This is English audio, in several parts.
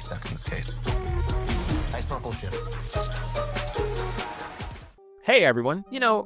sex in this case. Nice purple ship. Hey everyone,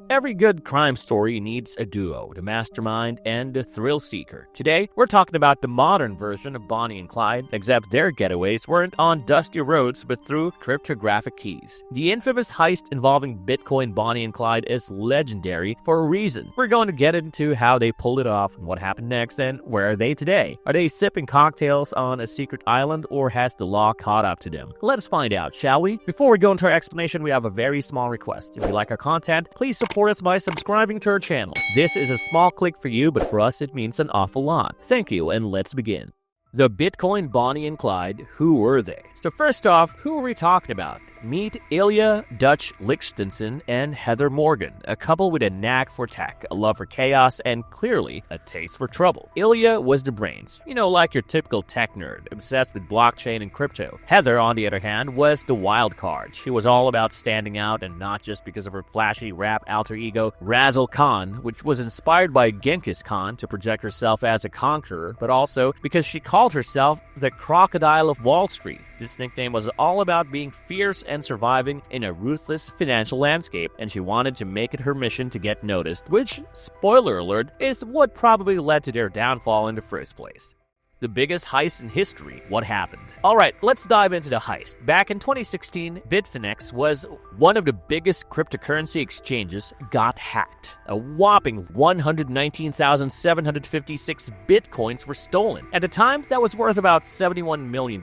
every good crime story needs a duo, the mastermind and the thrill seeker. Today, we're talking about the modern version of Bonnie and Clyde, except their getaways weren't on dusty roads but through cryptographic keys. The infamous heist involving Bitcoin Bonnie and Clyde is legendary for a reason. We're going to get into how they pulled it off and what happened next, and where are they today? Are they sipping cocktails on a secret island, or has the law caught up to them? Let us find out, shall we? Before we go into our explanation, we have a very small request. If you like our content, please support us by subscribing to our channel. This is a small click for you, but for us it means an awful lot. Thank you, and let's begin. The Bitcoin Bonnie and Clyde, who were they? So first off, who are we talking about? Meet Ilya Dutch Lichtenstein and Heather Morgan, a couple with a knack for tech, a love for chaos, and clearly a taste for trouble. Ilya was the brains, like your typical tech nerd, obsessed with blockchain and crypto. Heather, on the other hand, was the wild card. She was all about standing out, and not just because of her flashy rap alter ego, Razzle Khan, which was inspired by Genghis Khan to project herself as a conqueror, but also because she called herself the Crocodile of Wall Street. This nickname was all about being fierce and surviving in a ruthless financial landscape, and she wanted to make it her mission to get noticed, which, spoiler alert, is what probably led to their downfall in the first place. The biggest heist in history. What happened? Alright, let's dive into the heist. Back in 2016, Bitfinex was one of the biggest cryptocurrency exchanges got hacked. A whopping 119,756 bitcoins were stolen. At the time, that was worth about $71 million.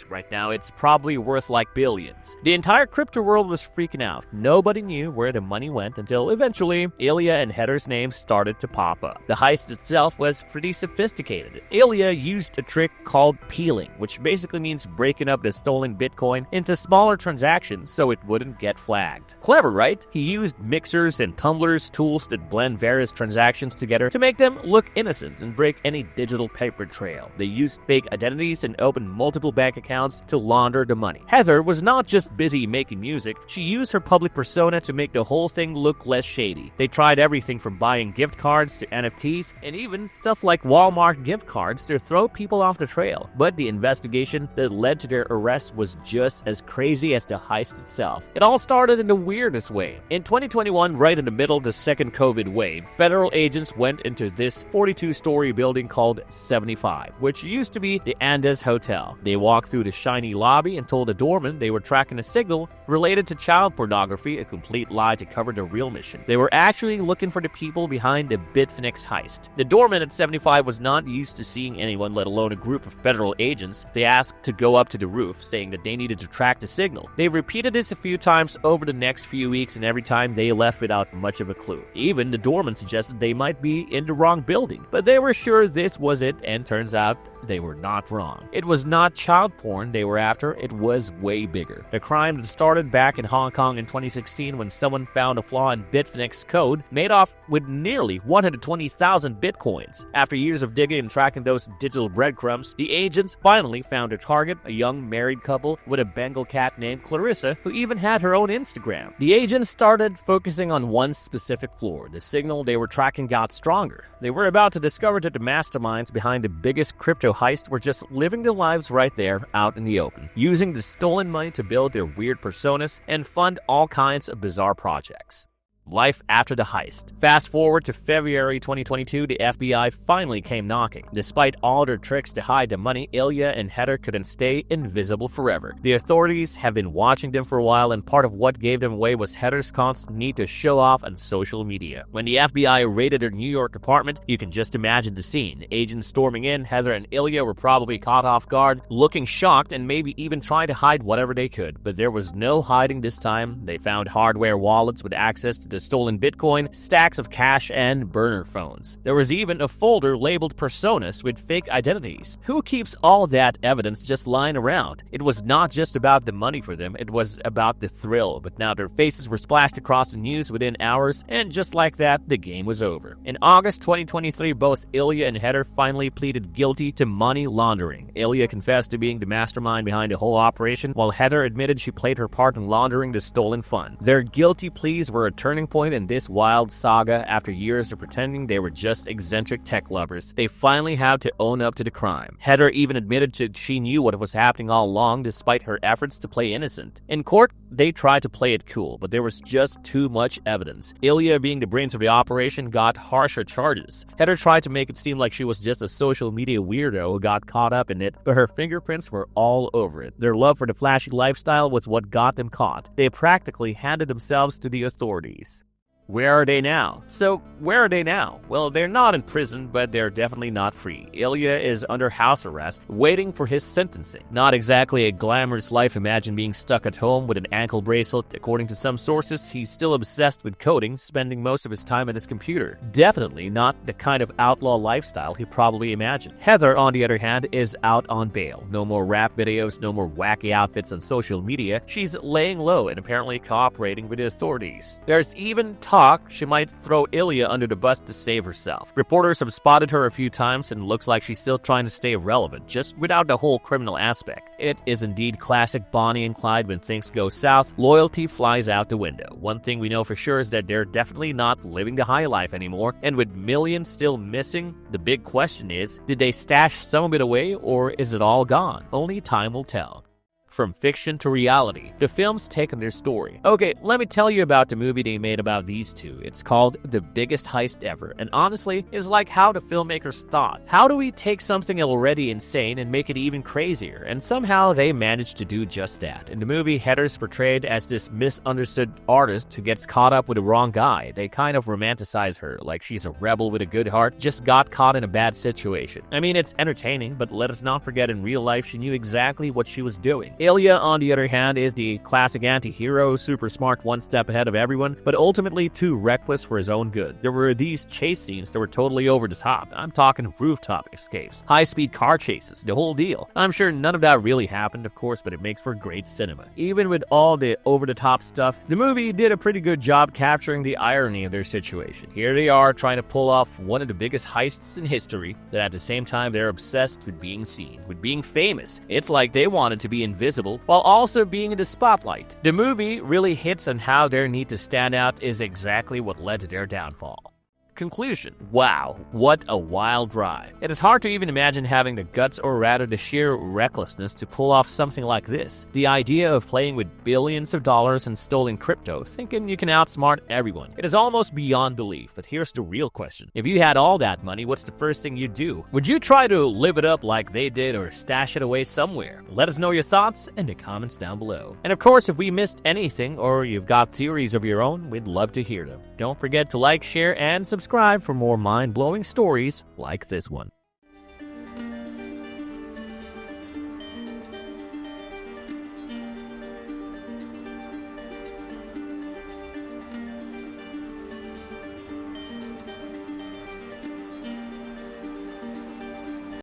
Right now, it's probably worth like billions. The entire crypto world was freaking out. Nobody knew where the money went until eventually, Ilya and Heather's names started to pop up. The heist itself was pretty sophisticated. Ilya used a trick called peeling, which basically means breaking up the stolen Bitcoin into smaller transactions so it wouldn't get flagged. Clever, right? He used mixers and tumblers, tools that blend various transactions together to make them look innocent and break any digital paper trail. They used fake identities and opened multiple bank accounts to launder the money. Heather was not just busy making music, she used her public persona to make the whole thing look less shady. They tried everything from buying gift cards to NFTs, and even stuff like Walmart gift cards to throw people off the trail. But the investigation that led to their arrest was just as crazy as the heist itself. It all started in the weirdest way. In 2021, right in the middle of the second COVID wave, federal agents went into this 42-story building called 75, which used to be the Andes Hotel. They walked through the shiny lobby and told the doorman they were tracking a signal related to child pornography, a complete lie to cover the real mission. They were actually looking for the people behind the Bitfinex heist. The doorman at 75 was not used to seeing anyone, let alone a group of federal agents. They asked to go up to the roof, saying that they needed to track the signal. They repeated this a few times over the next few weeks, and every time they left without much of a clue. Even the doorman suggested they might be in the wrong building, but they were sure this was it, and turns out they were not wrong. It was not child porn they were after, it was way bigger. The crime that started back in Hong Kong in 2016 when someone found a flaw in Bitfinex code made off with nearly 120,000 bitcoins. After years of digging and tracking those digital breadcrumbs, the agents finally found their target, a young married couple with a Bengal cat named Clarissa, who even had her own Instagram. The agents started focusing on one specific floor. The signal they were tracking got stronger. They were about to discover that the masterminds behind the biggest crypto heist were just living their lives right there out in the open, using the stolen money to build their weird personas and fund all kinds of bizarre projects. Life after the heist. Fast forward to February 2022, the FBI finally came knocking. Despite all their tricks to hide the money, Ilya and Heather couldn't stay invisible forever. The authorities have been watching them for a while, and part of what gave them away was Heather's constant need to show off on social media. When the FBI raided their New York apartment, you can just imagine the scene. Agents storming in, Heather and Ilya were probably caught off guard, looking shocked and maybe even trying to hide whatever they could. But there was no hiding this time. They found hardware wallets with access to the stolen Bitcoin, stacks of cash, and burner phones. There was even a folder labeled personas with fake identities. Who keeps all that evidence just lying around? It was not just about the money for them, it was about the thrill. But now their faces were splashed across the news within hours, and just like that, the game was over. In August 2023, both Ilya and Heather finally pleaded guilty to money laundering. Ilya confessed to being the mastermind behind the whole operation, while Heather admitted she played her part in laundering the stolen fund. Their guilty pleas were a turning turning point in this wild saga. After years of pretending they were just eccentric tech lovers, they finally had to own up to the crime. Heather even admitted she knew what was happening all along, despite her efforts to play innocent. In court, they tried to play it cool, but there was just too much evidence. Ilya, being the brains of the operation, got harsher charges. Heather tried to make it seem like she was just a social media weirdo who got caught up in it, but her fingerprints were all over it. Their love for the flashy lifestyle was what got them caught. They practically handed themselves to the authorities. Where are they now? So, where are they now? Well, they're not in prison, but they're definitely not free. Ilya is under house arrest, waiting for his sentencing. Not exactly a glamorous life. Imagine being stuck at home with an ankle bracelet. According to some sources, he's still obsessed with coding, spending most of his time at his computer. Definitely not the kind of outlaw lifestyle he probably imagined. Heather, on the other hand, is out on bail. No more rap videos, no more wacky outfits on social media. She's laying low and apparently cooperating with the authorities. There's even talk she might throw Ilya under the bus to save herself. Reporters have spotted her a few times and it looks like she's still trying to stay relevant, just without the whole criminal aspect. It is indeed classic Bonnie and Clyde. When things go south, loyalty flies out the window. One thing we know for sure is that they're definitely not living the high life anymore, and with millions still missing, the big question is, did they stash some of it away or is it all gone? Only time will tell. From fiction to reality, the film's take on their story. Okay, let me tell you about the movie they made about these two. It's called The Biggest Heist Ever, and honestly, is like how the filmmakers thought. How do we take something already insane and make it even crazier? And somehow they managed to do just that. In the movie, Heather's portrayed as this misunderstood artist who gets caught up with the wrong guy. They kind of romanticize her, like she's a rebel with a good heart, just got caught in a bad situation. I mean, it's entertaining, but let us not forget in real life she knew exactly what she was doing. Ilya, on the other hand, is the classic anti-hero, super smart, one step ahead of everyone, but ultimately too reckless for his own good. There were these chase scenes that were totally over the top. I'm talking rooftop escapes, high-speed car chases, the whole deal. I'm sure none of that really happened, of course, but it makes for great cinema. Even with all the over-the-top stuff, the movie did a pretty good job capturing the irony of their situation. Here they are trying to pull off one of the biggest heists in history, but at the same time they're obsessed with being seen, with being famous. It's like they wanted to be invisible while also being in the spotlight. The movie really hits on how their need to stand out is exactly what led to their downfall. Conclusion. Wow, what a wild ride. It is hard to even imagine having the guts, or rather the sheer recklessness, to pull off something like this. The idea of playing with billions of dollars and stolen crypto, thinking you can outsmart everyone. It is almost beyond belief, but here's the real question. If you had all that money, what's the first thing you'd do? Would you try to live it up like they did or stash it away somewhere? Let us know your thoughts in the comments down below. And of course, if we missed anything or you've got theories of your own, we'd love to hear them. Don't forget to like, share, and subscribe for more mind-blowing stories like this one.